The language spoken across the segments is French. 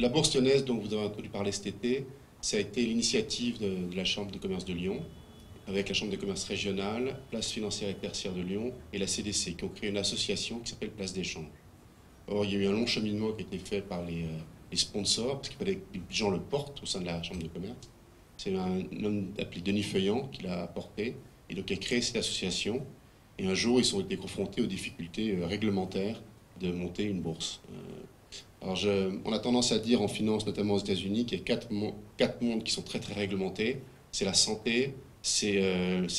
La bourse lyonnaise dont vous avez entendu parler cet été, ça a été l'initiative de la Chambre de commerce de Lyon, avec la Chambre de commerce régionale, Place financière et tertiaire de Lyon et la CDC, qui ont créé une association qui s'appelle Place des Champs. Or, il y a eu un long cheminement qui a été fait par les sponsors, parce qu'il fallait que les gens le portent au sein de la Chambre de commerce. C'est un homme appelé Denis Feuillant qui l'a porté, et donc il a créé cette association. Et un jour, ils ont été confrontés aux difficultés réglementaires de monter une bourse. Alors, on a tendance à dire en finance, notamment aux États-Unis, qu'il y a quatre mondes qui sont très très réglementés. C'est la santé, c'est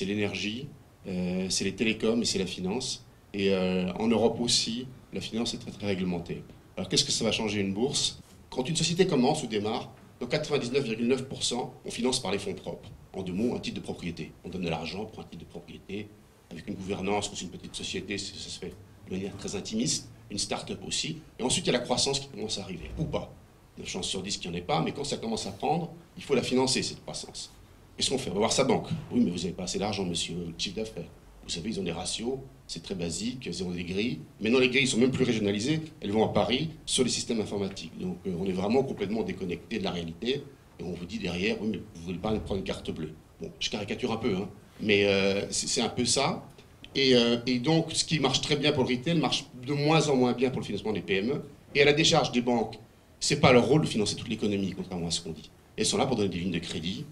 l'énergie, c'est les télécoms et c'est la finance. Et en Europe aussi, la finance est très très réglementée. Alors qu'est-ce que ça va changer une bourse? Quand une société commence ou démarre, dans 99,9%, on finance par les fonds propres. En deux mots, un titre de propriété. On donne de l'argent pour un titre de propriété, avec une gouvernance ou c'est une petite société, ça se fait de manière très intimiste, une start-up aussi. Et ensuite, il y a la croissance qui commence à arriver, ou pas. 9 chances sur 10 qu'il n'y en ait pas, mais quand ça commence à prendre, il faut la financer, cette croissance. Qu'est-ce qu'on fait? On va voir sa banque. Oui, mais vous n'avez pas assez d'argent, monsieur, le chiffre d'affaires. Vous savez, ils ont des ratios, c'est très basique, ils ont des grilles. Maintenant, les grilles sont même plus régionalisées, elles vont à Paris sur les systèmes informatiques. Donc, on est vraiment complètement déconnecté de la réalité. Et on vous dit derrière, oui, mais vous ne voulez pas prendre une carte bleue. Bon, je caricature un peu, hein, mais c'est un peu ça. Et donc, ce qui marche très bien pour le retail marche de moins en moins bien pour le financement des PME. Et à la décharge des banques, ce n'est pas leur rôle de financer toute l'économie, contrairement à ce qu'on dit. Elles sont là pour donner des lignes de crédit,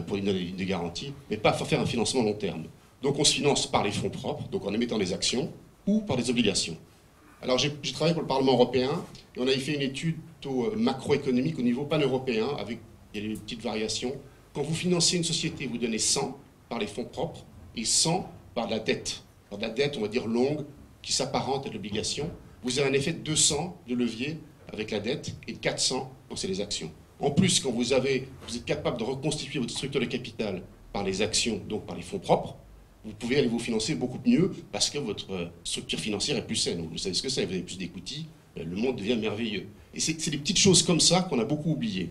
pour donner des lignes de garantie, mais pas pour faire un financement long terme. Donc on se finance par les fonds propres, donc en émettant des actions, ou par des obligations. Alors j'ai travaillé pour le Parlement européen, et on avait fait une étude plutôt macroéconomique au niveau pan-européen, avec il y a des petites variations. Quand vous financez une société, vous donnez 100 par les fonds propres, et 100 par de la dette. Par de la dette, on va dire longue, qui s'apparente à l'obligation. Vous avez un effet de 200 de levier avec la dette, et de 400 quand c'est les actions. En plus, quand vous êtes capable de reconstituer votre structure de capital par les actions, donc par les fonds propres, vous pouvez aller vous financer beaucoup mieux parce que votre structure financière est plus saine. Vous savez ce que c'est, vous avez plus d'equity, le monde devient merveilleux. Et c'est des petites choses comme ça qu'on a beaucoup oubliées.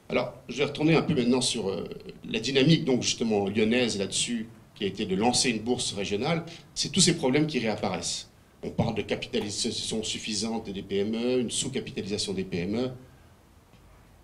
Alors, je vais retourner un peu maintenant sur la dynamique, donc justement lyonnaise là-dessus, qui a été de lancer une bourse régionale. C'est tous ces problèmes qui réapparaissent. On parle de capitalisation suffisante des PME, une sous-capitalisation des PME.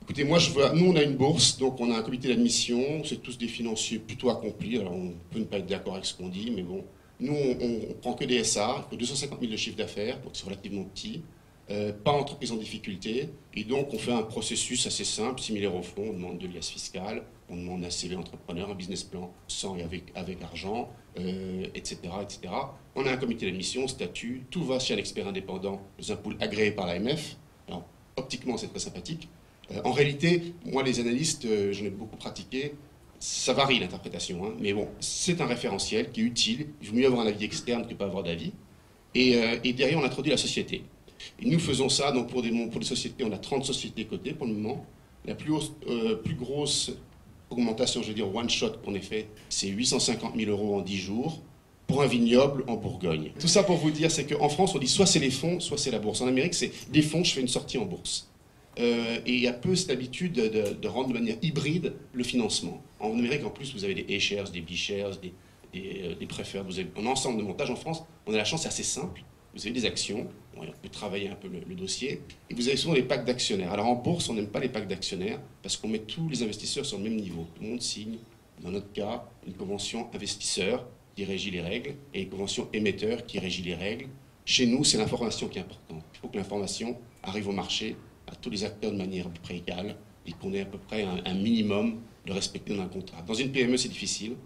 Écoutez, nous on a une bourse, donc on a un comité d'admission, c'est tous des financiers plutôt accomplis, alors on peut ne pas être d'accord avec ce qu'on dit, mais bon. Nous, on prend que des SA, 250 000 de chiffre d'affaires, donc c'est relativement petit, pas entreprise en difficulté, et donc on fait un processus assez simple, similaire au fond, on demande de liasse fiscale, on demande un CV entrepreneur, un business plan sans et avec argent, etc., etc. On a un comité d'admission, statut, tout va chez un expert indépendant, dans un pool agréé par l'AMF, alors optiquement c'est très sympathique. En réalité, moi, les analystes, j'en ai beaucoup pratiqué, ça varie l'interprétation, hein, mais bon, c'est un référentiel qui est utile. Il vaut mieux avoir un avis externe que pas avoir d'avis. Et derrière, on introduit la société. Et nous faisons ça, donc pour des sociétés, on a 30 sociétés cotées pour le moment. La plus grosse augmentation, je veux dire, one shot qu'on ait fait, c'est 850 000 € en 10 jours pour un vignoble en Bourgogne. Tout ça pour vous dire, c'est qu'en France, on dit soit c'est les fonds, soit c'est la bourse. En Amérique, c'est des fonds, je fais une sortie en bourse. Et il y a peu cette habitude de rendre de manière hybride le financement. En Amérique, en plus, vous avez des A-shares, des B-shares, des preferred, vous avez un ensemble de montages. En France, on a la chance, c'est assez simple. Vous avez des actions, on peut travailler un peu le dossier, et vous avez souvent des packs d'actionnaires. Alors en bourse, on n'aime pas les packs d'actionnaires, parce qu'on met tous les investisseurs sur le même niveau. Tout le monde signe, dans notre cas, une convention investisseur qui régit les règles, et une convention émetteur qui régit les règles. Chez nous, c'est l'information qui est importante. Il faut que l'information arrive au marché, à tous les acteurs de manière à peu près égale et qu'on ait à peu près un minimum de respecter dans un contrat. Dans une PME, c'est difficile.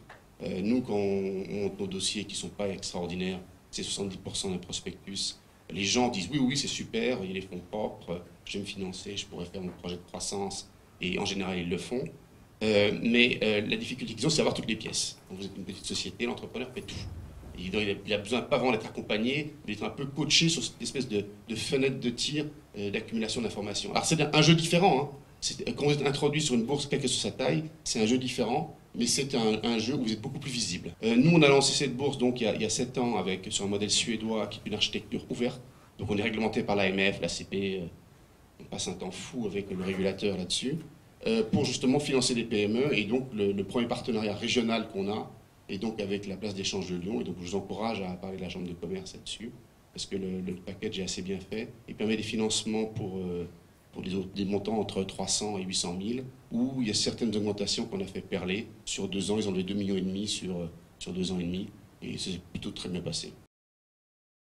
Nous, quand on monte nos dossiers qui ne sont pas extraordinaires, c'est 70% d'un prospectus. Les gens disent oui, oui, c'est super, il y a les fonds propres, je vais me financer, je pourrais faire mon projet de croissance. Et en général, ils le font. Mais la difficulté qu'ils ont, c'est d'avoir toutes les pièces. Quand vous êtes une petite société, l'entrepreneur fait tout. Il a besoin, pas vraiment d'être accompagné, d'être un peu coaché sur cette espèce de fenêtre de tir d'accumulation d'informations. Alors c'est un jeu différent. Hein. Quand vous êtes introduit sur une bourse, quelle que soit sa taille, c'est un jeu différent, mais c'est un jeu où vous êtes beaucoup plus visible. Nous, on a lancé cette bourse donc, il y a 7 ans sur un modèle suédois qui est une architecture ouverte. Donc on est réglementé par l'AMF, la CP, on passe un temps fou avec le régulateur là-dessus, pour justement financer des PME. Et donc le premier partenariat régional qu'on a, et donc avec la place d'échange de Lyon, et donc je vous encourage à parler de la Chambre de commerce là-dessus, parce que le package est assez bien fait, et permet des financements pour pour des montants entre 300 et 800 000, où il y a certaines augmentations qu'on a fait perler. Sur 2 ans, ils ont levé 2,5 millions sur 2 ans et demi, et c'est plutôt très bien passé.